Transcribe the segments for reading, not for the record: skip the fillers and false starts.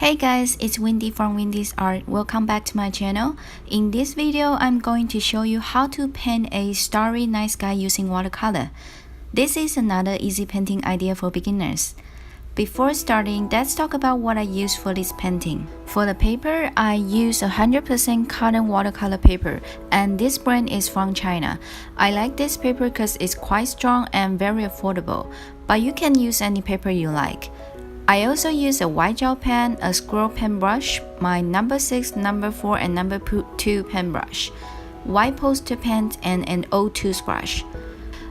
Hey guys, it's Windy from Windys.Art. Welcome back to my channel. In this video, I'm going to show you how to paint a starry night sky using watercolor. This is another easy painting idea for beginners. Before starting, let's talk about what I use for this painting. For the paper, I use 100% cotton watercolor paper, and this brand is from China. I like this paper because it's quite strong and very affordable, but you can use any paper you like. I also use a white gel pen, a Squirrel pen brush, my number 6, number 4, and number 2 pen brush, white poster pen, and an old toothbrush.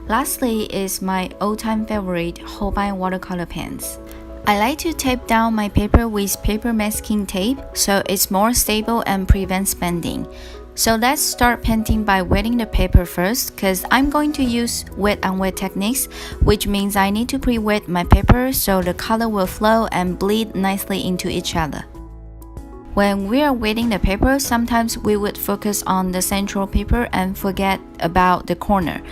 Lastly is my old-time favorite Holbein watercolor pens. I like to tape down my paper with paper masking tape so it's more stable and prevents bending. So let's start painting by wetting the paper first, because I'm going to use wet on wet techniques, which means I need to pre-wet my paper so the color will flow and bleed nicely into each other. When we are wetting the paper, sometimes we would focus on the central paper and forget about the corner.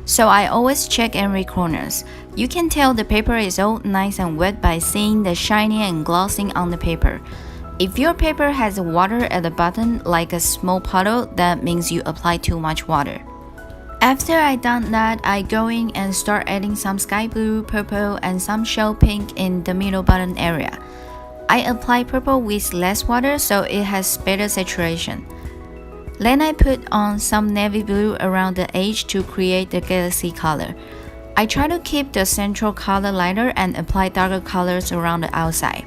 So I always check every corners. You can tell the paper is all nice and wet by seeing the shiny and glossing on the paper. If your paper has water at the bottom like a small puddle, that means you apply too much water. After I done that, I go in and start adding some sky blue, purple, and some shell pink in the middle bottom area. I apply purple with less water so it has better saturation. Then I put on some navy blue around the edge to create the galaxy color. I try to keep the central color lighter and apply darker colors around the outside.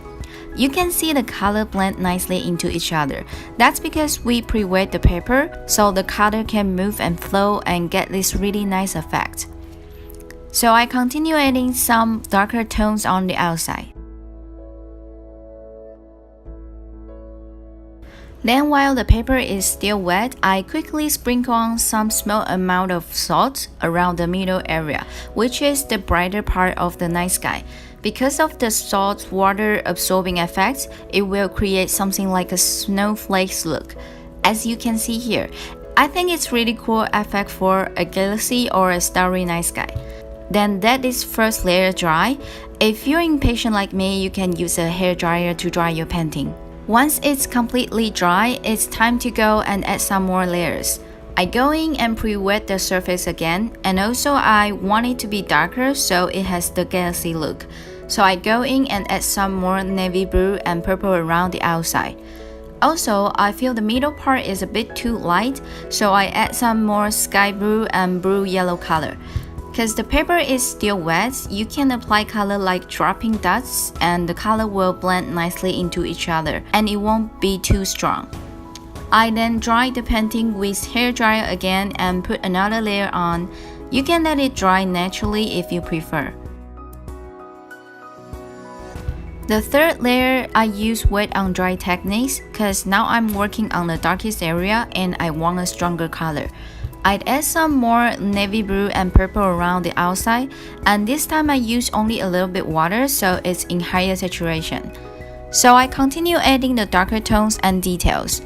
You can see the color blend nicely into each other. That's because we pre-wet the paper, so the color can move and flow and get this really nice effect. So I continue adding some darker tones on the outside. Then while the paper is still wet, I quickly sprinkle on some small amount of salt around the middle area, which is the brighter part of the night sky. Because of the salt's water absorbing effect, it will create something like a snowflakes look. As you can see here, I think it's really cool effect for a galaxy or a starry night sky. Then let this first layer dry. If you're impatient like me, you can use a hairdryer to dry your painting. Once it's completely dry, it's time to go and add some more layers. I go in and pre-wet the surface again, and also I want it to be darker so it has the galaxy look. So I go in and add some more navy blue and purple around the outside. Also, I feel the middle part is a bit too light, so I add some more sky blue and blue yellow color. Because the paper is still wet, you can apply color like dropping dots and the color will blend nicely into each other and it won't be too strong. I then dry the painting with hairdryer again and put another layer on. You can let it dry naturally if you prefer. The third layer, I use wet on dry techniques because now I'm working on the darkest area and I want a stronger color. I'd add some more navy blue and purple around the outside, and this time I use only a little bit water so it's in higher saturation. So I continue adding the darker tones and details.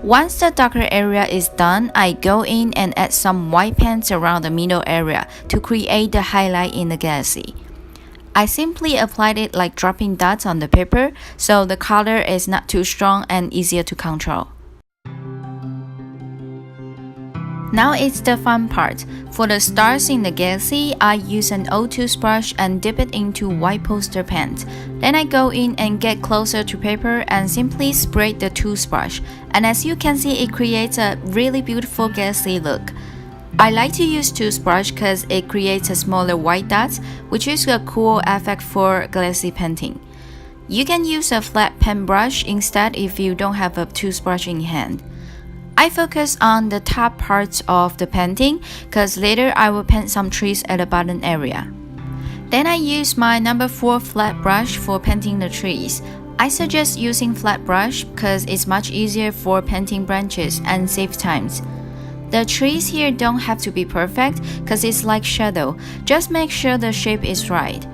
Once the darker area is done, I go in and add some white paints around the middle area to create the highlight in the galaxy. I simply applied it like dropping dots on the paper, so the color is not too strong and easier to control. Now it's the fun part. For the stars in the galaxy, I use an old toothbrush and dip it into white poster paint. Then I go in and get closer to paper and simply spray the toothbrush. And as you can see, it creates a really beautiful galaxy look. I like to use toothbrush because it creates a smaller white dots, which is a cool effect for galaxy painting. You can use a flat pen brush instead if you don't have a toothbrush in hand. I focus on the top parts of the painting because later I will paint some trees at the bottom area. Then I use my number 4 flat brush for painting the trees. I suggest using flat brush because it's much easier for painting branches and save times. The trees here don't have to be perfect because it's like shadow. Just make sure the shape is right.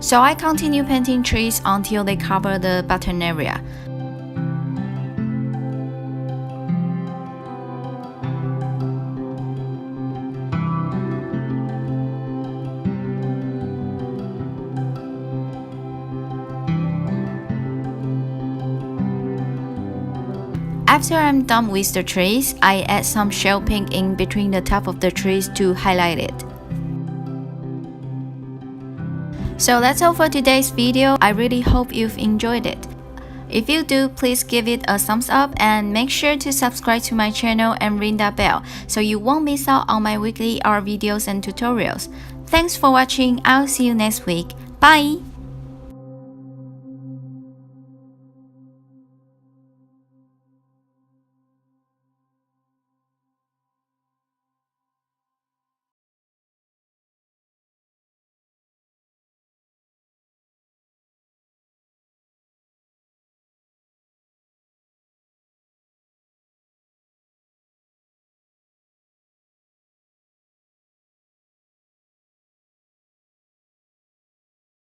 So I continue painting trees until they cover the bottom area. After I'm done with the trees, I add some shell pink in between the top of the trees to highlight it. So that's all for today's video. I really hope you've enjoyed it. If you do, please give it a thumbs up and make sure to subscribe to my channel and ring that bell so you won't miss out on my weekly art videos and tutorials. Thanks for watching. I'll see you next week. Bye!